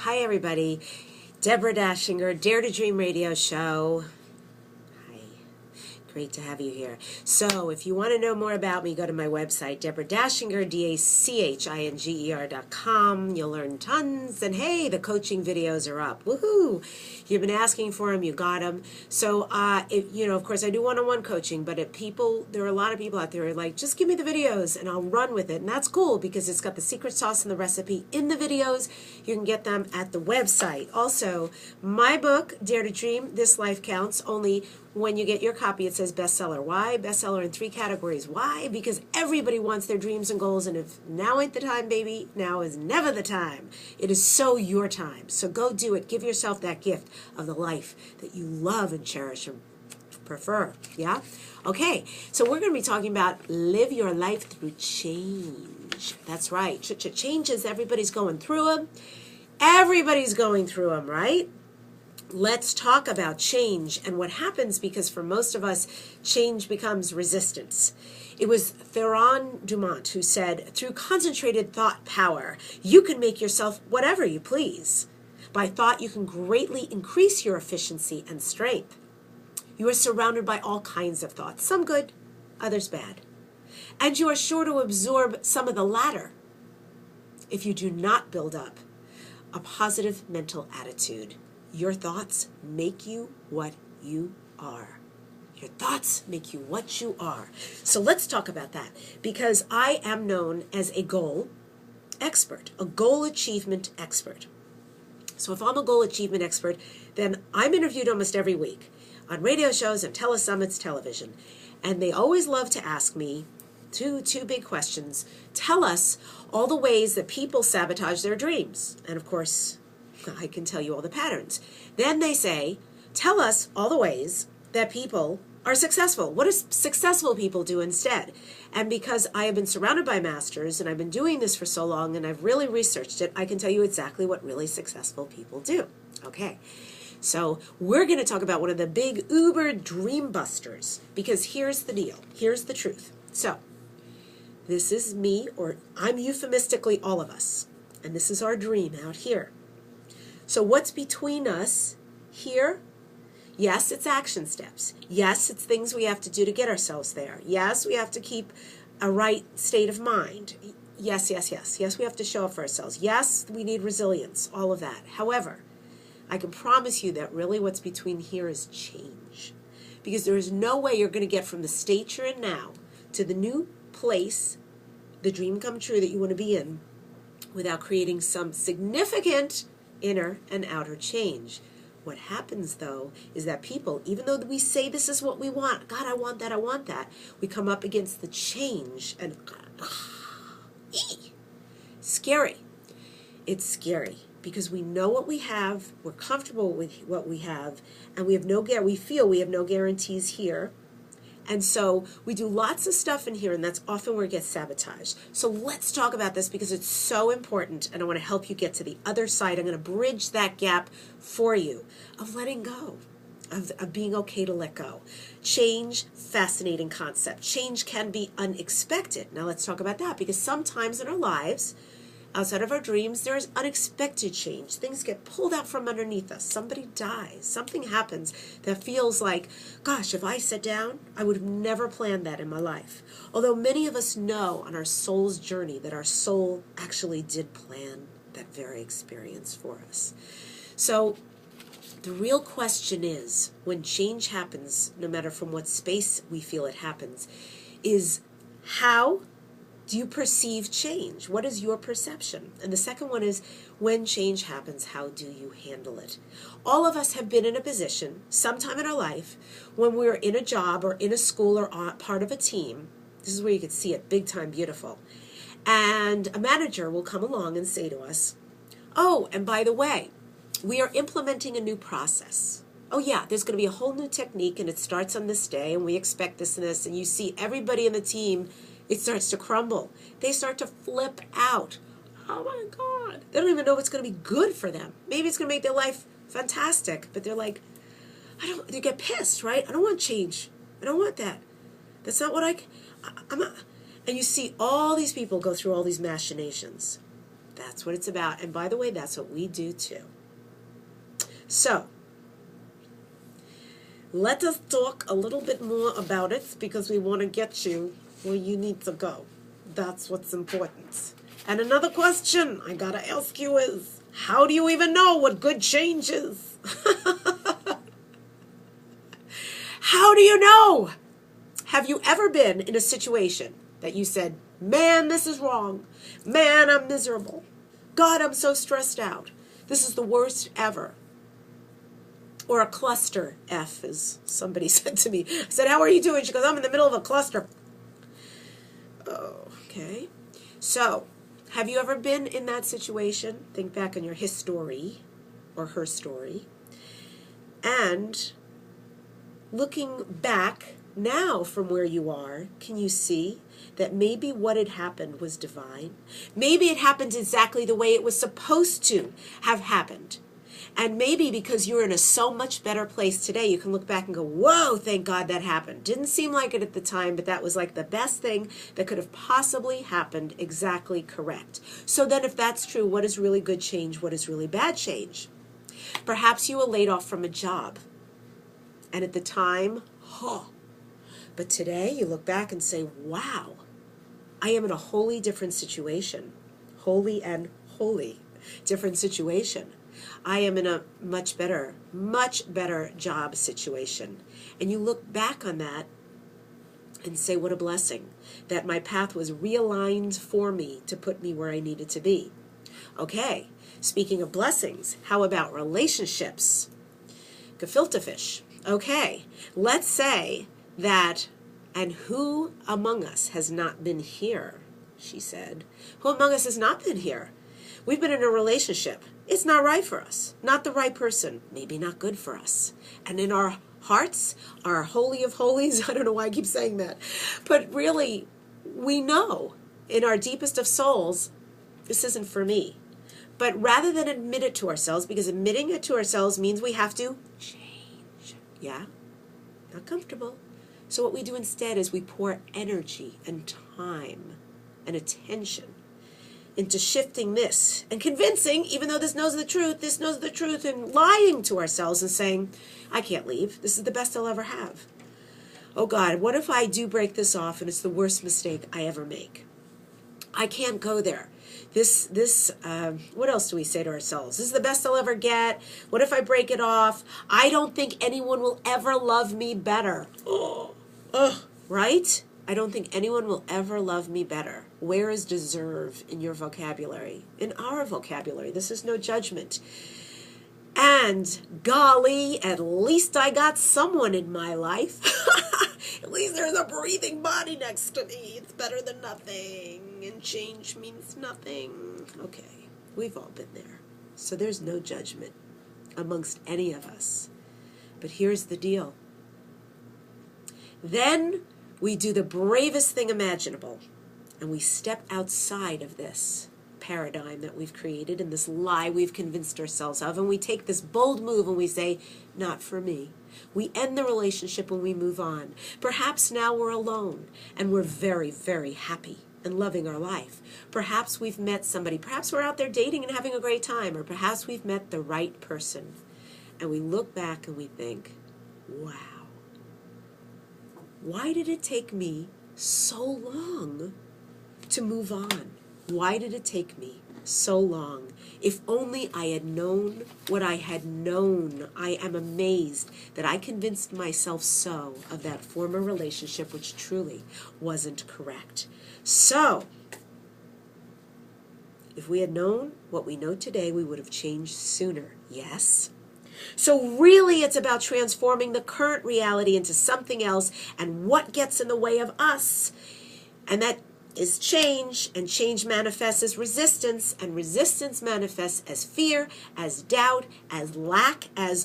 Hi, everybody. Deborah Dachinger, Dare to Dream radio show. Hi. Great to have you here. So, if you want to know more about me, go to my website, Deborah Dachinger, DaChinger.com. You'll learn tons. And hey, the coaching videos are up. Woohoo! You've been asking for them, you got them. So, of course, I do one-on-one coaching, but there are a lot of people out there who are like, just give me the videos and I'll run with it. And that's cool because it's got the secret sauce and the recipe in the videos. You can get them at the website. Also, my book, Dare to Dream, This Life Counts, only when you get your copy, it says bestseller. Why? Bestseller in 3 categories. Why? Because everybody wants their dreams and goals, and if now ain't the time, baby, now is never the time. It is so your time. So go do it. Give yourself that gift of the life that you love and cherish and prefer. Yeah? Okay, so we're going to be talking about live your life through change. That's right. Changes, everybody's going through them. Everybody's going through them, right? Let's talk about change and what happens, because for most of us, change becomes resistance. It was Theron Dumont who said, through concentrated thought power, you can make yourself whatever you please. By thought, you can greatly increase your efficiency and strength. You are surrounded by all kinds of thoughts, some good, others bad. And you are sure to absorb some of the latter if you do not build up a positive mental attitude. Your thoughts make you what you are. Your thoughts make you what you are. So let's talk about that, because I am known as a goal expert, a goal achievement expert. So if I'm a goal achievement expert, then I'm interviewed almost every week on radio shows and telesummits, television. And they always love to ask me two big questions. Tell us all the ways that people sabotage their dreams. And of course, I can tell you all the patterns. Then they say, tell us all the ways that people are successful. What do successful people do instead? And because I have been surrounded by masters and I've been doing this for so long and I've really researched it, I can tell you exactly what really successful people do. Okay, so we're going to talk about one of the big uber dream busters, because here's the deal. Here's the truth. So this is me, or I'm euphemistically all of us. And this is our dream out here. So what's between us here? Yes, it's action steps. Yes, it's things we have to do to get ourselves there. Yes, we have to keep a right state of mind. Yes, yes, yes. Yes, we have to show up for ourselves. Yes, we need resilience, all of that. However, I can promise you that really what's between here is change. Because there is no way you're going to get from the state you're in now to the new place, the dream come true that you want to be in, without creating some significant inner and outer change. What happens, though, is that people, even though we say this is what we want, God, I want that, we come up against the change and scary. It's scary because we know what we have, we're comfortable with what we have, and we feel we have no guarantees here. And so we do lots of stuff in here, and that's often where it gets sabotaged. So let's talk about this because it's so important, and I want to help you get to the other side. I'm going to bridge that gap for you of letting go, of being okay to let go. Change, fascinating concept. Change can be unexpected. Now let's talk about that, because sometimes in our lives, outside of our dreams, there is unexpected change. Things get pulled out from underneath us. Somebody dies. Something happens that feels like, gosh, if I sat down, I would have never planned that in my life. Although many of us know on our soul's journey that our soul actually did plan that very experience for us. So the real question is, when change happens, no matter from what space we feel it happens, is how do you perceive change? What is your perception? And the second one is, when change happens, how do you handle it? All of us have been in a position, sometime in our life, when we're in a job or in a school or part of a team. This is where you can see it big time beautiful. And a manager will come along and say to us, oh, and by the way, we are implementing a new process. Oh yeah, there's going to be a whole new technique, and it starts on this day, and we expect this and this. And you see everybody in the team, it starts to crumble. They start to flip out. Oh my God. They don't even know if it's going to be good for them. Maybe it's going to make their life fantastic, but they're like, they get pissed, right? I don't want change. I don't want that. That's not what I'm not. And you see all these people go through all these machinations. That's what it's about. And by the way, that's what we do too. So, let us talk a little bit more about it because we want to get you where you need to go. That's what's important. And another question I got to ask you is, how do you even know what good change is? How do you know? Have you ever been in a situation that you said, man, this is wrong. Man, I'm miserable. God, I'm so stressed out. This is the worst ever. Or a cluster F, as somebody said to me. I said, how are you doing? She goes, I'm in the middle of a cluster. Oh, okay. So, have you ever been in that situation? Think back on your his story or her story. And looking back now from where you are, can you see that maybe what had happened was divine? Maybe it happened exactly the way it was supposed to have happened. And maybe because you're in a so much better place today, you can look back and go, whoa, thank God that happened. Didn't seem like it at the time, but that was like the best thing that could have possibly happened. Exactly correct. So then if that's true, what is really good change? What is really bad change? Perhaps you were laid off from a job. And at the time, but today you look back and say, wow, I am in a wholly different situation. Wholly and wholly different situation. I am in a much better job situation. And you look back on that and say, what a blessing that my path was realigned for me to put me where I needed to be. Okay, speaking of blessings, how about relationships? Gefilte fish. Okay, let's say that, and who among us has not been here, she said. Who among us has not been here? We've been in a relationship. It's not right for us. Not the right person. Maybe not good for us. And in our hearts, our holy of holies, I don't know why I keep saying that, but really, we know in our deepest of souls, this isn't for me. But rather than admit it to ourselves, because admitting it to ourselves means we have to change. Yeah? Not comfortable. So what we do instead is we pour energy and time and attention into shifting this and convincing, even though this knows the truth, and lying to ourselves and saying, I can't leave. This is the best I'll ever have. Oh God, what if I do break this off and it's the worst mistake I ever make? I can't go there. What else do we say to ourselves? This is the best I'll ever get. What if I break it off? I don't think anyone will ever love me better. Right? I don't think anyone will ever love me better. Where is deserve in your vocabulary? In our vocabulary. This is no judgment. And golly, at least I got someone in my life. At least there's a breathing body next to me. It's better than nothing. And change means nothing. Okay, we've all been there. So there's no judgment amongst any of us. But here's the deal. Then we do the bravest thing imaginable, and we step outside of this paradigm that we've created and this lie we've convinced ourselves of, and we take this bold move and we say, not for me. We end the relationship when we move on. Perhaps now we're alone, and we're very, very happy and loving our life. Perhaps we've met somebody. Perhaps we're out there dating and having a great time, or perhaps we've met the right person, and we look back and we think, wow. Why did it take me so long to move on? Why did it take me so long? If only I had known what I had known. I am amazed that I convinced myself so of that former relationship, which truly wasn't correct. So, if we had known what we know today, we would have changed sooner. Yes? So really it's about transforming the current reality into something else, and what gets in the way of us. And that is change, and change manifests as resistance, and resistance manifests as fear, as doubt, as lack, as